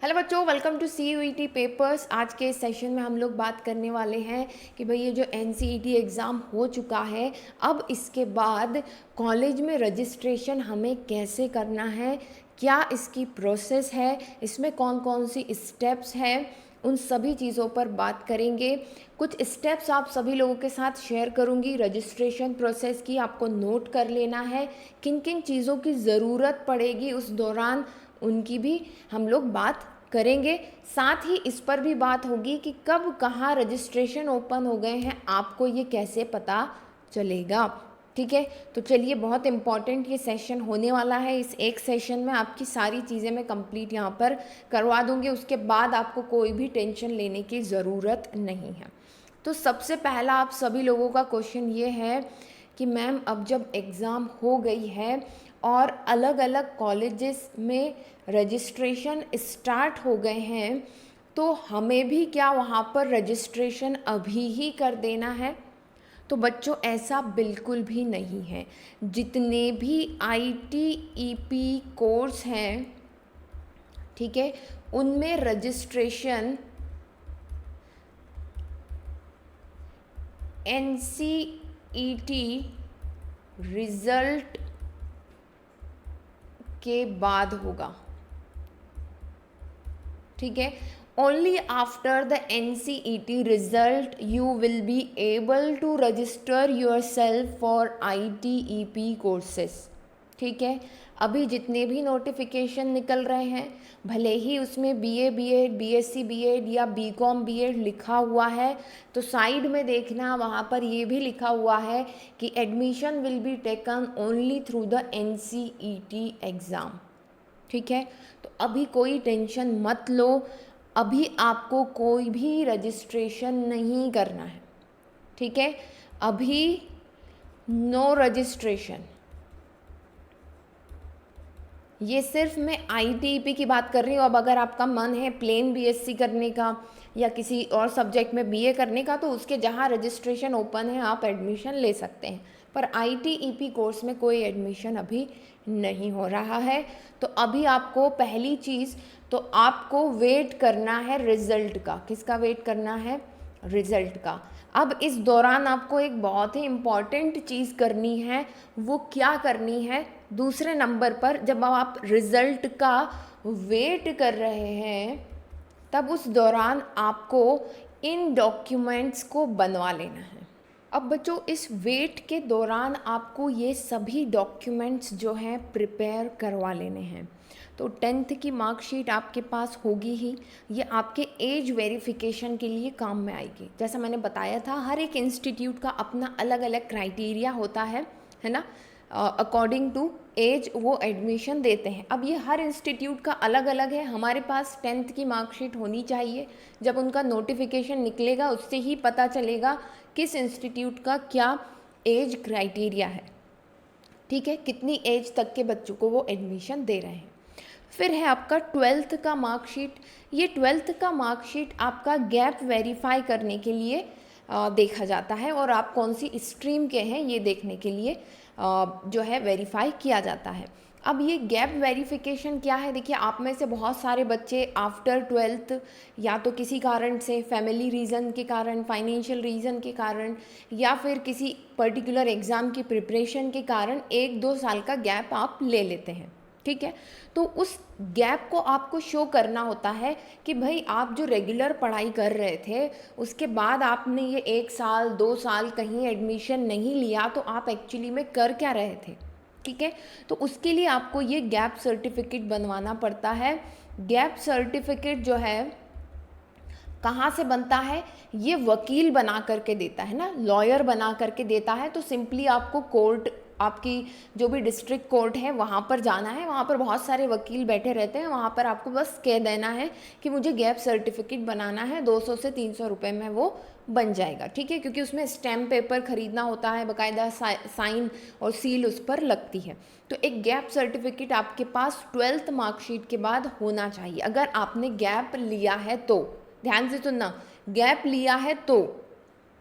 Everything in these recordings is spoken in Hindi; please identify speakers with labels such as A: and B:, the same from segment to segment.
A: हेलो बच्चों, वेलकम टू CUET पेपर्स। आज के सेशन में हम लोग बात करने वाले हैं कि भाई ये जो NCET एग्ज़ाम हो चुका है, अब इसके बाद कॉलेज में रजिस्ट्रेशन हमें कैसे करना है, क्या इसकी प्रोसेस है, इसमें कौन कौन सी स्टेप्स हैं, उन सभी चीज़ों पर बात करेंगे। कुछ स्टेप्स आप सभी लोगों के साथ शेयर करूंगी रजिस्ट्रेशन प्रोसेस की, आपको नोट कर लेना है। किन किन चीज़ों की ज़रूरत पड़ेगी उस दौरान, उनकी भी हम लोग बात करेंगे। साथ ही इस पर भी बात होगी कि कब कहाँ रजिस्ट्रेशन ओपन हो गए हैं, आपको ये कैसे पता चलेगा। ठीक है, तो चलिए, बहुत इम्पॉर्टेंट ये सेशन होने वाला है। इस एक सेशन में आपकी सारी चीज़ें मैं कंप्लीट यहाँ पर करवा दूँगी, उसके बाद आपको कोई भी टेंशन लेने की ज़रूरत नहीं है। तो सबसे पहला आप सभी लोगों का क्वेश्चन ये है कि मैम, अब जब एग्ज़ाम हो गई है और अलग अलग कॉलेजेस में रजिस्ट्रेशन स्टार्ट हो गए हैं, तो हमें भी क्या वहाँ पर रजिस्ट्रेशन अभी ही कर देना है? तो बच्चों, ऐसा बिल्कुल भी नहीं है। जितने भी ITEP कोर्स हैं, ठीक है, उनमें रजिस्ट्रेशन NCET रिज़ल्ट के बाद होगा। ठीक है, only after the NCET result you will be able to register yourself for ITEP courses. ठीक है, अभी जितने भी नोटिफिकेशन निकल रहे हैं, भले ही उसमें BA BEd BSc BEd या BCom BEd लिखा हुआ है, तो साइड में देखना, वहाँ पर ये भी लिखा हुआ है कि admission will be taken only through the NCET exam. ठीक है, तो अभी कोई टेंशन मत लो, अभी आपको कोई भी रजिस्ट्रेशन नहीं करना है। ठीक है, अभी नो रजिस्ट्रेशन। ये सिर्फ मैं ITEP की बात कर रही हूँ। अब अगर आपका मन है प्लेन BSc करने का या किसी और सब्जेक्ट में BA करने का, तो उसके जहाँ रजिस्ट्रेशन ओपन है आप एडमिशन ले सकते हैं, पर ITEP कोर्स में कोई एडमिशन अभी नहीं हो रहा है। तो अभी आपको पहली चीज़, तो आपको वेट करना है रिज़ल्ट का। किसका वेट करना है? रिज़ल्ट का। अब इस दौरान आपको एक बहुत ही इम्पॉर्टेंट चीज़ करनी है। वो क्या करनी है? दूसरे नंबर पर जब आप रिज़ल्ट का वेट कर रहे हैं, तब उस दौरान आपको इन डॉक्यूमेंट्स को बनवा लेना है। अब बच्चों, इस वेट के दौरान आपको ये सभी डॉक्यूमेंट्स जो हैं प्रिपेयर करवा लेने हैं। तो 10th की मार्कशीट आपके पास होगी ही, ये आपके एज वेरिफिकेशन के लिए काम में आएगी। जैसा मैंने बताया था, हर एक इंस्टीट्यूट का अपना अलग अलग क्राइटेरिया होता है ना, अकॉर्डिंग टू एज वो एडमिशन देते हैं। अब ये हर इंस्टीट्यूट का अलग अलग है। हमारे पास 10th की मार्कशीट होनी चाहिए। जब उनका नोटिफिकेशन निकलेगा, उससे ही पता चलेगा किस इंस्टीट्यूट का क्या एज क्राइटेरिया है। ठीक है, कितनी एज तक के बच्चों को वो एडमिशन दे रहे हैं। फिर है आपका 12th का मार्कशीट। ये 12th का मार्कशीट आपका गैप वेरीफाई करने के लिए देखा जाता है, और आप कौन सी स्ट्रीम के हैं ये देखने के लिए जो है वेरीफाई किया जाता है। अब ये गैप वेरिफिकेशन क्या है? देखिए, आप में से बहुत सारे बच्चे आफ्टर 12th या तो किसी कारण से, फैमिली रीज़न के कारण, फाइनेंशियल रीज़न के कारण, या फिर किसी पर्टिकुलर एग्ज़ाम की प्रिपरेशन के कारण 1-2 साल का गैप आप ले लेते हैं। ठीक है, तो उस गैप को आपको शो करना होता है कि भाई, आप जो रेगुलर पढ़ाई कर रहे थे, उसके बाद आपने ये 1 साल 2 साल कहीं एडमिशन नहीं लिया, तो आप एक्चुअली में कर क्या रहे थे। ठीक है, तो उसके लिए आपको ये गैप सर्टिफिकेट बनवाना पड़ता है। गैप सर्टिफिकेट जो है कहाँ से बनता है? ये वकील बना करके देता है ना, लॉयर बना करके देता है। तो सिंपली आपको कोर्ट, आपकी जो भी डिस्ट्रिक्ट कोर्ट है, वहाँ पर जाना है। वहाँ पर बहुत सारे वकील बैठे रहते हैं, वहाँ पर आपको बस कह देना है कि मुझे गैप सर्टिफिकेट बनाना है। 200 से 300 रुपये में वो बन जाएगा। ठीक है, क्योंकि उसमें स्टैम्प पेपर खरीदना होता है, बाकायदा साइन और सील उस पर लगती है। तो एक गैप सर्टिफिकेट आपके पास 12th मार्कशीट के बाद होना चाहिए। अगर आपने गैप लिया है तो, ध्यान से सुनना, गैप लिया है तो,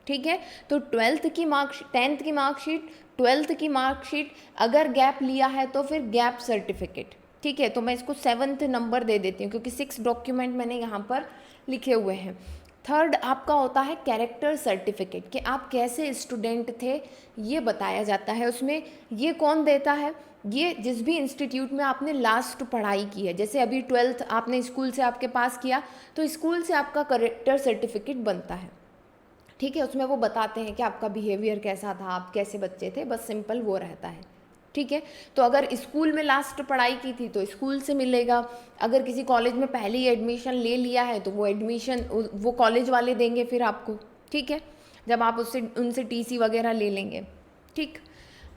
A: ठीक है, तो 12th की मार्कशीट, 10th की मार्कशीट, 12th की मार्कशीट, अगर गैप लिया है तो फिर गैप सर्टिफिकेट। ठीक है, तो मैं इसको 7th नंबर दे देती हूँ क्योंकि 6 डॉक्यूमेंट मैंने यहाँ पर लिखे हुए हैं। थर्ड आपका होता है कैरेक्टर सर्टिफिकेट, कि आप कैसे स्टूडेंट थे ये बताया जाता है उसमें। ये कौन देता है? ये जिस भी इंस्टीट्यूट में आपने लास्ट पढ़ाई की है, जैसे अभी 12th आपने स्कूल से आपके पास किया तो स्कूल से आपका कैरेक्टर सर्टिफिकेट बनता है। ठीक है, उसमें वो बताते हैं कि आपका बिहेवियर कैसा था, आप कैसे बच्चे थे, बस सिंपल वो रहता है। ठीक है, तो अगर स्कूल में लास्ट पढ़ाई की थी तो स्कूल से मिलेगा, अगर किसी कॉलेज में पहले ही एडमिशन ले लिया है तो वो एडमिशन वो कॉलेज वाले देंगे फिर आपको। ठीक है, जब आप उससे उनसे टीसी वगैरह ले लेंगे। ठीक,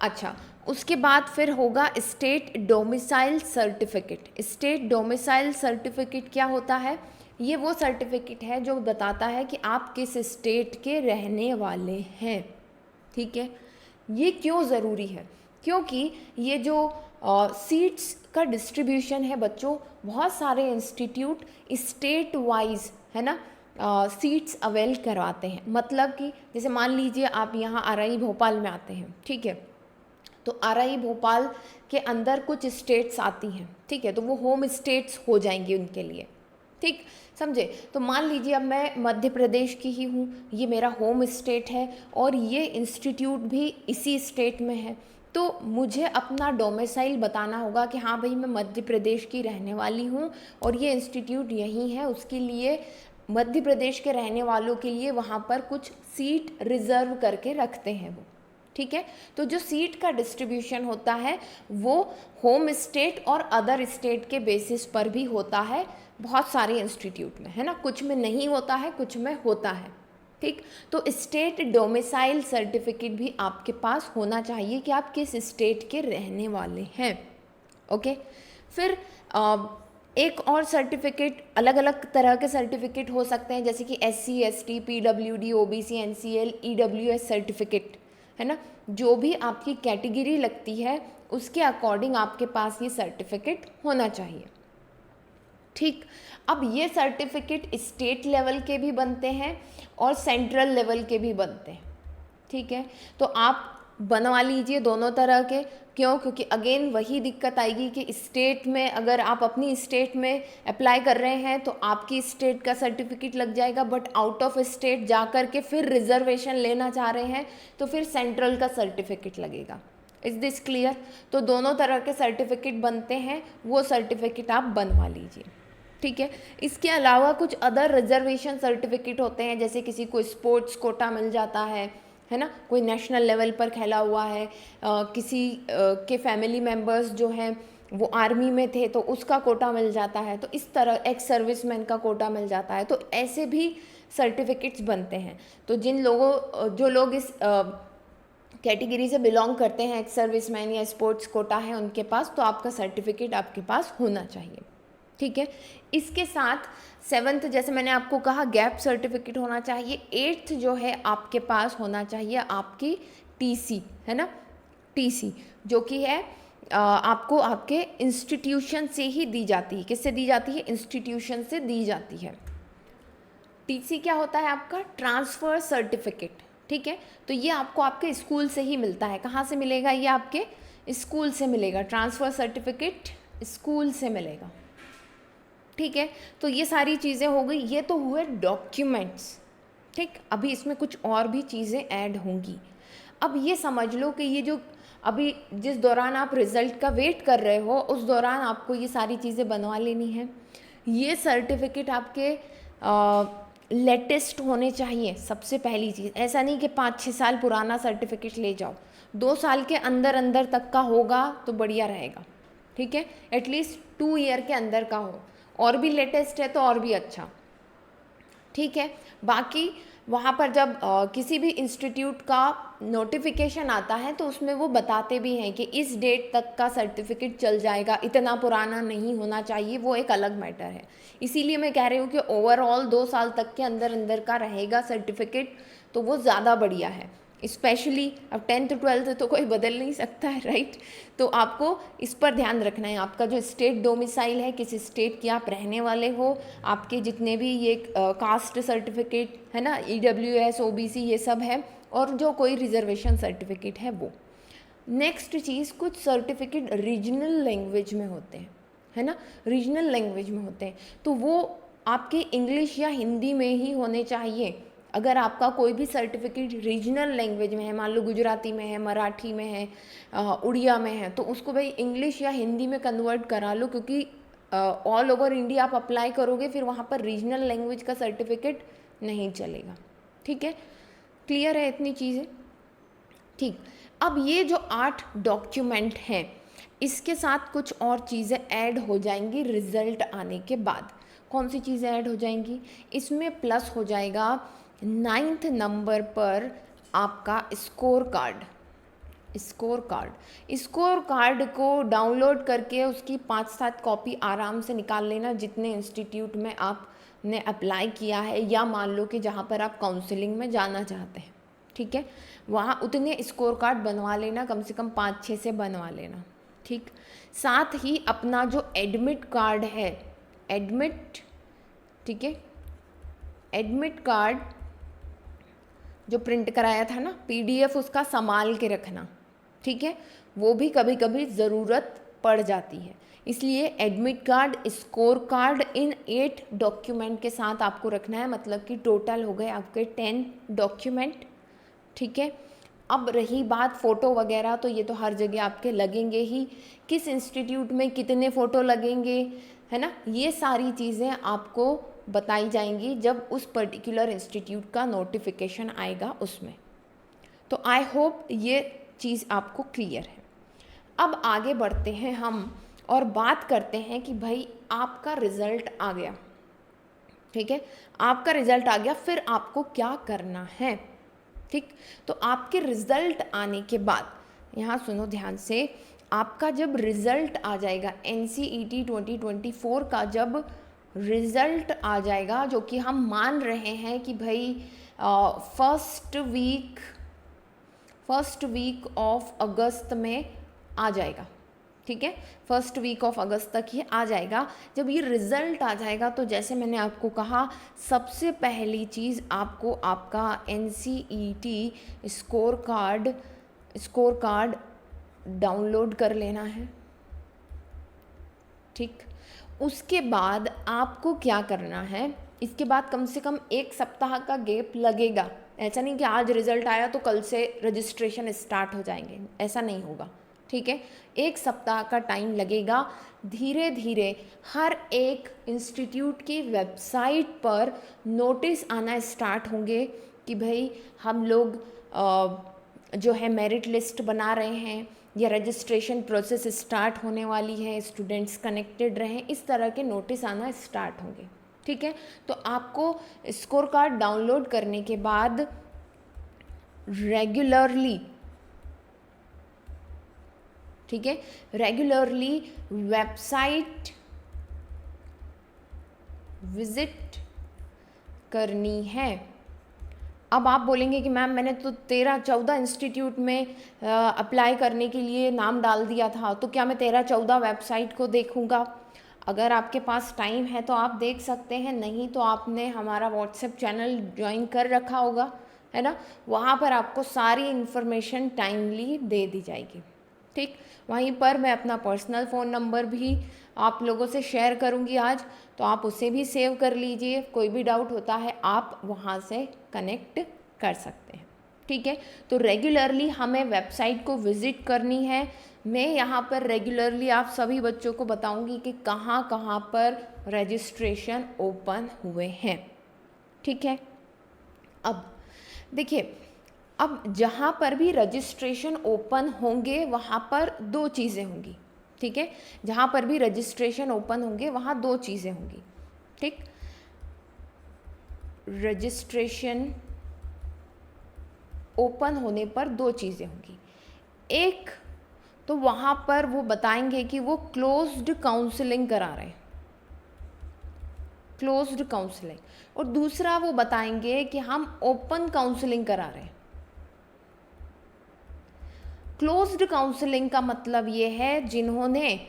A: अच्छा, उसके बाद फिर होगा state domicile certificate. State domicile certificate क्या होता है? ये वो सर्टिफिकेट है जो बताता है कि आप किस स्टेट के रहने वाले हैं। ठीक है, ये क्यों ज़रूरी है? क्योंकि ये जो सीट्स का डिस्ट्रीब्यूशन है बच्चों, बहुत सारे इंस्टीट्यूट स्टेट वाइज है ना सीट्स अवेल करवाते हैं। मतलब कि जैसे मान लीजिए आप यहाँ आरआई भोपाल में आते हैं, ठीक है, तो आरआई भोपाल के अंदर कुछ स्टेट्स आती हैं, ठीक है, तो वो होम स्टेट्स हो जाएंगी उनके लिए। ठीक, समझे? तो मान लीजिए अब मैं मध्य प्रदेश की ही हूँ, ये मेरा होम स्टेट है और ये इंस्टीट्यूट भी इसी स्टेट में है, तो मुझे अपना डोमिसाइल बताना होगा कि हाँ भाई मैं मध्य प्रदेश की रहने वाली हूँ और ये इंस्टीट्यूट यहीं है। उसके लिए मध्य प्रदेश के रहने वालों के लिए वहाँ पर कुछ सीट रिज़र्व करके रखते हैं वो। ठीक है, तो जो सीट का डिस्ट्रीब्यूशन होता है वो होम स्टेट और अदर स्टेट के बेसिस पर भी होता है बहुत सारे इंस्टीट्यूट में, है ना, कुछ में नहीं होता है, कुछ में होता है। ठीक, तो स्टेट डोमिसाइल सर्टिफिकेट भी आपके पास होना चाहिए कि आप किस स्टेट के रहने वाले हैं। ओके, फिर एक और सर्टिफिकेट, अलग अलग तरह के सर्टिफिकेट हो सकते हैं, जैसे कि SC ST PWD OBC NCL EWS certificate, है ना, जो भी आपकी कैटेगरी लगती है उसके अकॉर्डिंग आपके पास ये सर्टिफिकेट होना चाहिए। ठीक, अब ये सर्टिफिकेट स्टेट लेवल के भी बनते हैं और सेंट्रल लेवल के भी बनते हैं। ठीक है, तो आप बनवा लीजिए दोनों तरह के। क्यों? क्योंकि अगेन वही दिक्कत आएगी कि स्टेट में अगर आप अपनी स्टेट में अप्लाई कर रहे हैं तो आपकी स्टेट का सर्टिफिकेट लग जाएगा, बट आउट ऑफ स्टेट जा कर के फिर रिजर्वेशन लेना चाह रहे हैं तो फिर सेंट्रल का सर्टिफिकेट लगेगा। Is this clear? तो दोनों तरह के सर्टिफिकेट बनते हैं, वो सर्टिफिकेट आप बनवा लीजिए। ठीक है, इसके अलावा कुछ अदर रिजर्वेशन सर्टिफिकेट होते हैं, जैसे किसी को स्पोर्ट्स कोटा मिल जाता है ना, कोई नेशनल लेवल पर खेला हुआ है, किसी के फैमिली मेम्बर्स जो हैं वो आर्मी में थे तो उसका कोटा मिल जाता है, तो इस तरह एक्स सर्विसमैन का कोटा मिल जाता है, तो ऐसे भी सर्टिफिकेट्स बनते हैं। तो जो लोग इस कैटेगरी से बिलोंग करते हैं, एक्स सर्विसमैन या स्पोर्ट्स कोटा है उनके पास, तो आपका सर्टिफिकेट आपके पास होना चाहिए। ठीक है, इसके साथ 7th जैसे मैंने आपको कहा गैप सर्टिफिकेट होना चाहिए। 8th जो है आपके पास होना चाहिए आपकी TC, है ना, TC जो कि है आपको आपके इंस्टीट्यूशन से ही दी जाती है। किससे दी जाती है? इंस्टीट्यूशन से दी जाती है। TC क्या होता है? आपका ट्रांसफ़र सर्टिफिकेट। ठीक है, तो ये आपको आपके स्कूल से ही मिलता है। कहाँ से मिलेगा? ये आपके स्कूल से मिलेगा। ट्रांसफ़र सर्टिफिकेट स्कूल से मिलेगा। ठीक है, तो ये सारी चीज़ें हो गई, ये तो हुए डॉक्यूमेंट्स। ठीक, अभी इसमें कुछ और भी चीज़ें ऐड होंगी। अब ये समझ लो कि ये जो अभी जिस दौरान आप रिज़ल्ट का वेट कर रहे हो उस दौरान आपको ये सारी चीज़ें बनवा लेनी है। ये सर्टिफिकेट आपके लेटेस्ट होने चाहिए, सबसे पहली चीज़। ऐसा नहीं कि 5-6 साल पुराना सर्टिफिकेट ले जाओ, 2 साल के अंदर अंदर तक का होगा तो बढ़िया रहेगा। ठीक है, एटलीस्ट 2 ईयर के अंदर का हो, और भी लेटेस्ट है तो और भी अच्छा। ठीक है, बाकी वहाँ पर जब किसी भी इंस्टीट्यूट का नोटिफिकेशन आता है तो उसमें वो बताते भी हैं कि इस डेट तक का सर्टिफिकेट चल जाएगा, इतना पुराना नहीं होना चाहिए, वो एक अलग मैटर है। इसीलिए मैं कह रही हूँ कि ओवरऑल 2 साल तक के अंदर अंदर का रहेगा सर्टिफिकेट तो वो ज़्यादा बढ़िया है। स्पेशली अब 10th 12th तो कोई बदल नहीं सकता है, राइट? तो आपको इस पर ध्यान रखना है। आपका जो स्टेट डोमिसाइल है, किस स्टेट की आप रहने वाले हो, आपके जितने भी ये कास्ट सर्टिफिकेट है ना, EWS OBC ये सब है, और जो कोई रिजर्वेशन सर्टिफिकेट है वो। नेक्स्ट चीज़, कुछ सर्टिफिकेट रीजनल लैंग्वेज में होते हैं। है ना, रीजनल लैंग्वेज में होते हैं, तो वो आपके इंग्लिश या हिंदी में ही होने चाहिए। अगर आपका कोई भी सर्टिफिकेट रीजनल लैंग्वेज में है, मान लो गुजराती में है, मराठी में है, उड़िया में है, तो उसको भाई इंग्लिश या हिंदी में कन्वर्ट करा लो, क्योंकि ऑल ओवर इंडिया आप अप्लाई करोगे, फिर वहाँ पर रीजनल लैंग्वेज का सर्टिफिकेट नहीं चलेगा। ठीक है, क्लियर है इतनी चीज़ें? ठीक, अब ये जो 8 डॉक्यूमेंट हैं, इसके साथ कुछ और चीज़ें ऐड हो जाएंगी रिजल्ट आने के बाद। कौन सी चीज़ें ऐड हो जाएंगी? इसमें प्लस हो जाएगा 9th नंबर पर आपका स्कोर कार्ड। स्कोर कार्ड को डाउनलोड करके उसकी 5-7 कॉपी आराम से निकाल लेना, जितने इंस्टीट्यूट में आपने अप्लाई किया है, या मान लो कि जहाँ पर आप काउंसलिंग में जाना चाहते हैं, ठीक है, वहाँ उतने स्कोर कार्ड बनवा लेना, कम से कम 5-6 से बनवा लेना। ठीक, साथ ही अपना जो एडमिट कार्ड है, ठीक है, एडमिट कार्ड जो प्रिंट कराया था ना, PDF उसका संभाल के रखना। ठीक है, वो भी कभी कभी ज़रूरत पड़ जाती है, इसलिए एडमिट कार्ड, स्कोर कार्ड, इन 8 डॉक्यूमेंट के साथ आपको रखना है। मतलब कि टोटल हो गए आपके 10 डॉक्यूमेंट। ठीक है, अब रही बात फ़ोटो वगैरह, तो ये तो हर जगह आपके लगेंगे ही, किस इंस्टीट्यूट में कितने फ़ोटो लगेंगे, है ना, ये सारी चीज़ें आपको बताई जाएंगी जब उस पर्टिकुलर इंस्टीट्यूट का नोटिफिकेशन आएगा उसमें। तो आई होप ये चीज़ आपको क्लियर है। अब आगे बढ़ते हैं हम और बात करते हैं कि भाई आपका रिज़ल्ट आ गया। ठीक है, आपका रिज़ल्ट आ गया, फिर आपको क्या करना है? ठीक, तो आपके रिज़ल्ट आने के बाद, यहाँ सुनो ध्यान से, आपका जब रिज़ल्ट आ जाएगा NCET 2024 का, जब रिज़ल्ट आ जाएगा, जो कि हम मान रहे हैं कि भाई फर्स्ट वीक ऑफ अगस्त में आ जाएगा। ठीक है, फर्स्ट वीक ऑफ अगस्त तक ये आ जाएगा। जब ये रिज़ल्ट आ जाएगा, तो जैसे मैंने आपको कहा, सबसे पहली चीज़ आपको आपका NCET स्कोर कार्ड डाउनलोड कर लेना है। ठीक, उसके बाद आपको क्या करना है, इसके बाद कम से कम 1 सप्ताह का गैप लगेगा। ऐसा नहीं कि आज रिज़ल्ट आया तो कल से रजिस्ट्रेशन स्टार्ट हो जाएंगे, ऐसा नहीं होगा। ठीक है, 1 सप्ताह का टाइम लगेगा। धीरे धीरे हर एक इंस्टीट्यूट की वेबसाइट पर नोटिस आना स्टार्ट होंगे कि भाई हम लोग जो है मेरिट लिस्ट बना रहे हैं, या रजिस्ट्रेशन प्रोसेस स्टार्ट होने वाली है, स्टूडेंट्स कनेक्टेड रहें, इस तरह के नोटिस आना स्टार्ट होंगे। ठीक है, तो आपको स्कोर कार्ड डाउनलोड करने के बाद रेगुलरली, ठीक है, रेगुलरली वेबसाइट विजिट करनी है। अब आप बोलेंगे कि मैम मैंने तो 13-14 इंस्टीट्यूट में अप्लाई करने के लिए नाम डाल दिया था, तो क्या मैं 13-14 वेबसाइट को देखूंगा? अगर आपके पास टाइम है तो आप देख सकते हैं, नहीं तो आपने हमारा व्हाट्सएप चैनल ज्वाइन कर रखा होगा, है ना, वहाँ पर आपको सारी इन्फॉर्मेशन टाइमली दे दी जाएगी। ठीक, वहीं पर मैं अपना पर्सनल फ़ोन नंबर भी आप लोगों से शेयर करूंगी आज, तो आप उसे भी सेव कर लीजिए। कोई भी डाउट होता है आप वहाँ से कनेक्ट कर सकते हैं। ठीक है, तो रेगुलरली हमें वेबसाइट को विज़िट करनी है। मैं यहाँ पर रेगुलरली आप सभी बच्चों को बताऊंगी कि कहाँ कहाँ पर रजिस्ट्रेशन ओपन हुए हैं। ठीक है, अब देखिए, अब जहाँ पर भी रजिस्ट्रेशन ओपन होंगे वहाँ पर 2 चीज़ें होंगी। ठीक है, जहाँ पर भी रजिस्ट्रेशन ओपन होंगे वहाँ 2 चीज़ें होंगी। ठीक, रजिस्ट्रेशन ओपन होने पर 2 चीज़ें होंगी। एक तो वहाँ पर वो बताएंगे कि वो क्लोज्ड काउंसलिंग करा रहे हैं, क्लोज्ड काउंसलिंग, और दूसरा वो बताएंगे कि हम ओपन काउंसलिंग करा रहे हैं। क्लोज्ड काउंसलिंग का मतलब ये है जिन्होंने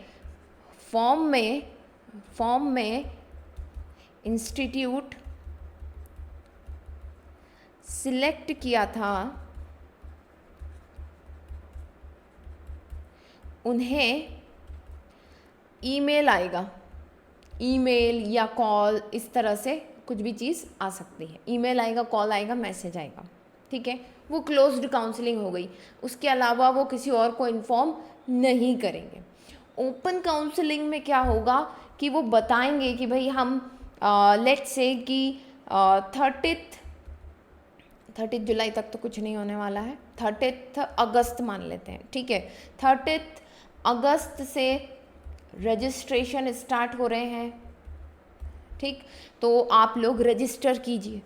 A: फॉर्म में इंस्टीट्यूट सिलेक्ट किया था, उन्हें ईमेल आएगा, ईमेल या कॉल, इस तरह से कुछ भी चीज़ आ सकती है। ईमेल आएगा, कॉल आएगा, मैसेज आएगा, ठीक है, वो क्लोज्ड काउंसलिंग हो गई। उसके अलावा वो किसी और को इन्फॉर्म नहीं करेंगे। ओपन काउंसलिंग में क्या होगा कि वो बताएंगे कि भाई हम लेट्स से कि 30 जुलाई तक तो कुछ नहीं होने वाला है, 30 अगस्त मान लेते हैं, ठीक है, 30 अगस्त से रजिस्ट्रेशन स्टार्ट हो रहे हैं, ठीक, तो आप लोग रजिस्टर कीजिए,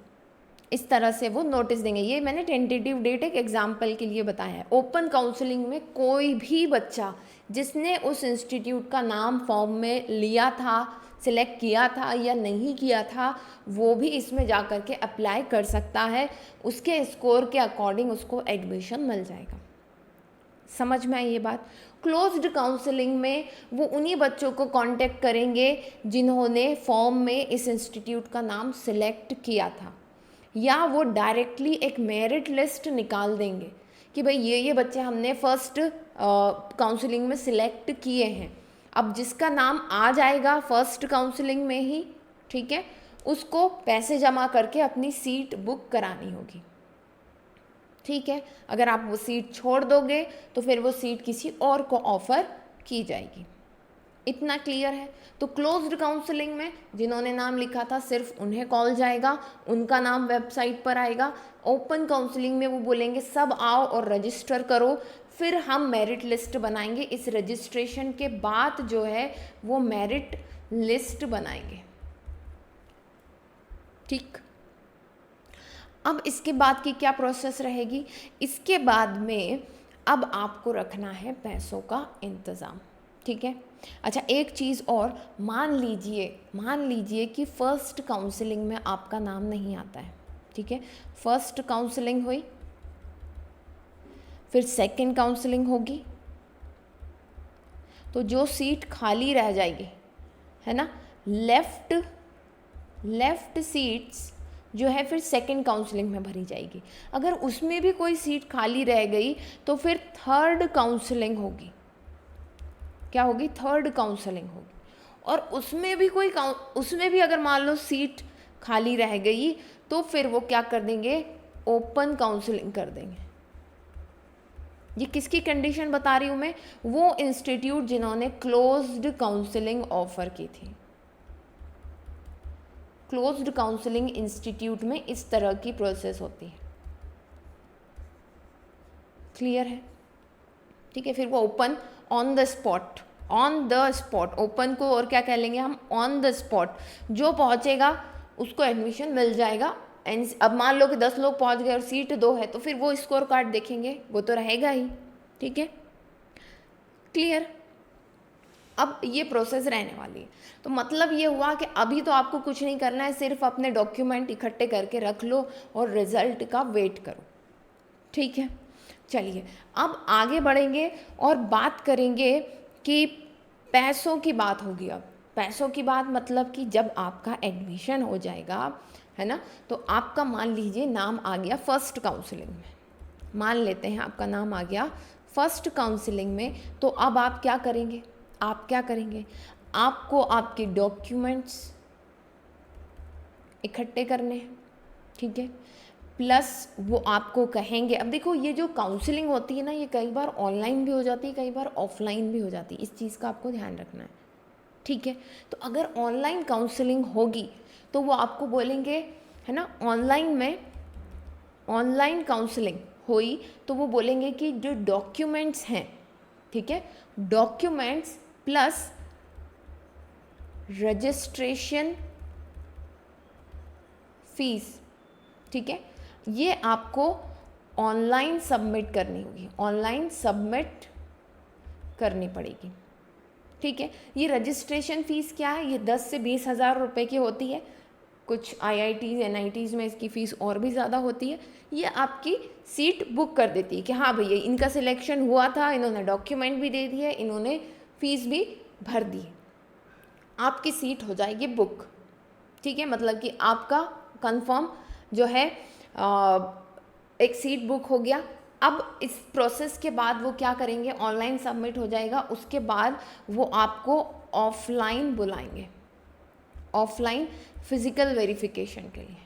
A: इस तरह से वो नोटिस देंगे। ये मैंने टेंटेटिव डेट एक एग्जाम्पल के लिए बताया है। ओपन काउंसलिंग में कोई भी बच्चा जिसने उस इंस्टीट्यूट का नाम फॉर्म में लिया था, सिलेक्ट किया था या नहीं किया था, वो भी इसमें जा कर के अप्लाई कर सकता है। उसके स्कोर के अकॉर्डिंग उसको एडमिशन मिल जाएगा। समझ में आई ये बात? क्लोज्ड काउंसलिंग में वो उन्हीं बच्चों को कांटेक्ट करेंगे जिन्होंने फॉर्म में इस इंस्टीट्यूट का नाम सिलेक्ट किया था, या वो डायरेक्टली एक मेरिट लिस्ट निकाल देंगे कि भाई ये बच्चे हमने फर्स्ट काउंसलिंग में सिलेक्ट किए हैं। अब जिसका नाम आ जाएगा फर्स्ट काउंसलिंग में ही, ठीक है, उसको पैसे जमा करके अपनी सीट बुक करानी होगी, ठीक है। अगर आप वो सीट छोड़ दोगे तो फिर वो सीट किसी और को ऑफ़र की जाएगी। इतना क्लियर है? तो क्लोज्ड काउंसलिंग में जिन्होंने नाम लिखा था सिर्फ उन्हें कॉल जाएगा, उनका नाम वेबसाइट पर आएगा। ओपन काउंसलिंग में वो बोलेंगे सब आओ और रजिस्टर करो, फिर हम मेरिट लिस्ट बनाएंगे। इस रजिस्ट्रेशन के बाद जो है वो मेरिट लिस्ट बनाएंगे, ठीक। अब इसके बाद की क्या प्रोसेस रहेगी? इसके बाद में अब आपको रखना है पैसों का इंतज़ाम, ठीक है। अच्छा, एक चीज़ और, मान लीजिए कि फ़र्स्ट काउंसलिंग में आपका नाम नहीं आता है, ठीक है। फर्स्ट काउंसलिंग हुई, फिर सेकंड काउंसलिंग होगी, तो जो सीट खाली रह जाएगी, है ना, लेफ्ट सीट्स जो है फिर सेकंड काउंसलिंग में भरी जाएगी। अगर उसमें भी कोई सीट खाली रह गई तो फिर थर्ड काउंसलिंग होगी। क्या होगी? थर्ड काउंसलिंग होगी। और उसमें भी अगर मान लो सीट खाली रह गई तो फिर वो क्या कर देंगे? ओपन काउंसलिंग कर देंगे। ये किसकी कंडीशन बता रही हूँ मैं? वो इंस्टीट्यूट जिन्होंने क्लोज्ड काउंसलिंग ऑफर की थी। क्लोज्ड काउंसलिंग इंस्टीट्यूट में इस तरह की प्रोसेस होती है। क्लियर है? ठीक है। फिर वो open on the spot open को और क्या कह लेंगे हम? On the spot. जो पहुंचेगा उसको एडमिशन मिल जाएगा। एंड अब मान लो कि 10 लोग पहुंच गए और सीट 2 है तो फिर वो स्कोर कार्ड देखेंगे, वो तो रहेगा ही। ठीक है, क्लियर। अब ये प्रोसेस रहने वाली है। तो मतलब ये हुआ कि अभी तो आपको कुछ नहीं करना है, सिर्फ अपने डॉक्यूमेंट इकट्ठे करके रख लो और रिजल्ट का वेट करो। ठीक है, चलिए अब आगे बढ़ेंगे और बात करेंगे कि पैसों की बात होगी। अब पैसों की बात मतलब कि जब आपका एडमिशन हो जाएगा, है ना, तो आपका मान लीजिए नाम आ गया फर्स्ट काउंसलिंग में, मान लेते हैं आपका नाम आ गया फर्स्ट काउंसलिंग में, तो अब आप क्या करेंगे? आपको आपके डॉक्यूमेंट्स इकट्ठे करने हैं। ठीक है, प्लस वो आपको कहेंगे, अब देखो ये जो काउंसलिंग होती है ना, ये कई बार ऑनलाइन भी हो जाती है, कई बार ऑफलाइन भी हो जाती है। इस चीज़ का आपको ध्यान रखना है। ठीक है, तो अगर ऑनलाइन काउंसलिंग होगी तो वो आपको बोलेंगे, है ना, ऑनलाइन काउंसलिंग हुई तो वो बोलेंगे कि जो डॉक्यूमेंट्स हैं, ठीक है, डॉक्यूमेंट्स प्लस रजिस्ट्रेशन फीस, ठीक है, ये आपको ऑनलाइन सबमिट करनी होगी, ऑनलाइन सबमिट करनी पड़ेगी। ठीक है, ये रजिस्ट्रेशन फ़ीस क्या है? ये 10 से 20 हज़ार रुपये की होती है। कुछ IITs NITs में इसकी फ़ीस और भी ज़्यादा होती है। ये आपकी सीट बुक कर देती है कि हाँ भैया इनका सिलेक्शन हुआ था, इन्होंने डॉक्यूमेंट भी दे दिए, इन्होंने फ़ीस भी भर दी, आपकी सीट हो जाएगी बुक। ठीक है, मतलब कि आपका कंफर्म जो है एक सीट बुक हो गया। अब इस प्रोसेस के बाद वो क्या करेंगे? ऑनलाइन सबमिट हो जाएगा, उसके बाद वो आपको ऑफलाइन बुलाएंगे, ऑफलाइन फिजिकल वेरिफिकेशन के लिए।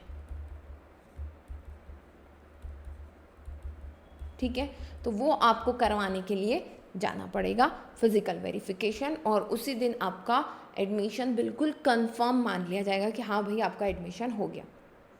A: ठीक है, तो वो आपको करवाने के लिए जाना पड़ेगा फिजिकल वेरिफिकेशन, और उसी दिन आपका एडमिशन बिल्कुल कंफर्म मान लिया जाएगा कि हाँ भाई आपका एडमिशन हो गया।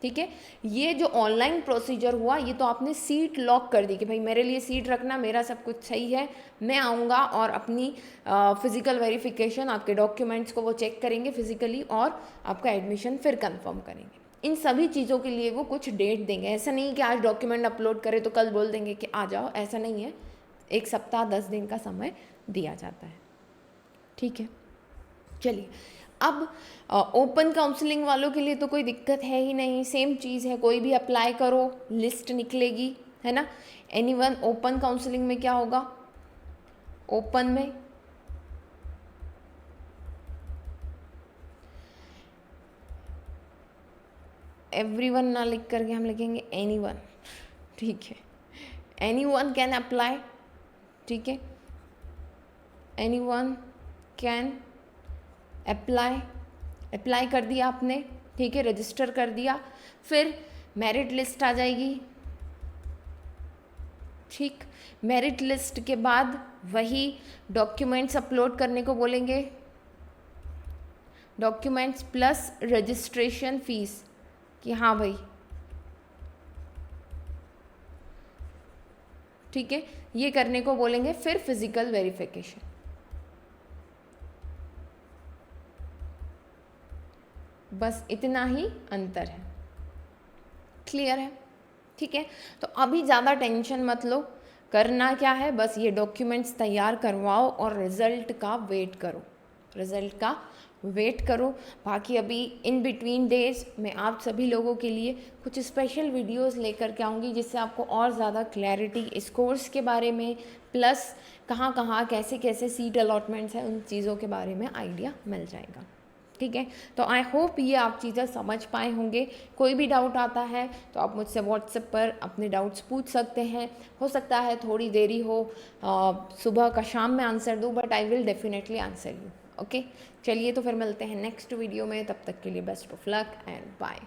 A: ठीक है, ये जो ऑनलाइन प्रोसीजर हुआ ये तो आपने सीट लॉक कर दी कि भाई मेरे लिए सीट रखना, मेरा सब कुछ सही है, मैं आऊँगा और अपनी फिज़िकल वेरिफिकेशन, आपके डॉक्यूमेंट्स को वो चेक करेंगे फिज़िकली और आपका एडमिशन फिर कंफर्म करेंगे। इन सभी चीज़ों के लिए वो कुछ डेट देंगे। ऐसा नहीं कि आज डॉक्यूमेंट अपलोड करें तो कल बोल देंगे कि आ जाओ, ऐसा नहीं है। 1 सप्ताह 10 दिन का समय दिया जाता है। ठीक है, चलिए अब ओपन काउंसलिंग वालों के लिए तो कोई दिक्कत है ही नहीं, सेम चीज़ है, कोई भी अप्लाई करो लिस्ट निकलेगी, है ना। एनीवन ओपन काउंसलिंग में क्या होगा, ओपन में एवरीवन ना लिख करके हम लिखेंगे एनीवन। ठीक है, एनीवन कैन अप्लाई। ठीक है, एनीवन कैन अप्लाई, अप्लाई कर दिया आपने। ठीक है, रजिस्टर कर दिया, फिर मेरिट लिस्ट आ जाएगी। ठीक, मेरिट लिस्ट के बाद वही डॉक्यूमेंट्स अपलोड करने को बोलेंगे, डॉक्यूमेंट्स प्लस रजिस्ट्रेशन फीस कि हाँ भाई। ठीक है, ये करने को बोलेंगे, फिर फिजिकल वेरिफिकेशन। बस इतना ही अंतर है, क्लियर है। ठीक है, तो अभी ज़्यादा टेंशन मत लो, करना क्या है, बस ये डॉक्यूमेंट्स तैयार करवाओ और रिज़ल्ट का वेट करो, रिज़ल्ट का वेट करो। बाकी अभी इन बिटवीन डेज मैं आप सभी लोगों के लिए कुछ स्पेशल वीडियोस लेकर के आऊँगी, जिससे आपको और ज़्यादा क्लैरिटी इस कोर्स के बारे में, प्लस कहाँ कहाँ कैसे कैसे सीट अलॉटमेंट्स हैं, उन चीज़ों के बारे में आइडिया मिल जाएगा। ठीक है, तो आई होप ये आप चीज़ें समझ पाए होंगे। कोई भी डाउट आता है तो आप मुझसे व्हाट्सएप पर अपने डाउट्स पूछ सकते हैं। हो सकता है थोड़ी देरी हो, सुबह का शाम में आंसर दूँ, but I will definitely answer you. Okay, चलिए तो फिर मिलते हैं नेक्स्ट वीडियो में, तब तक के लिए best of luck and bye.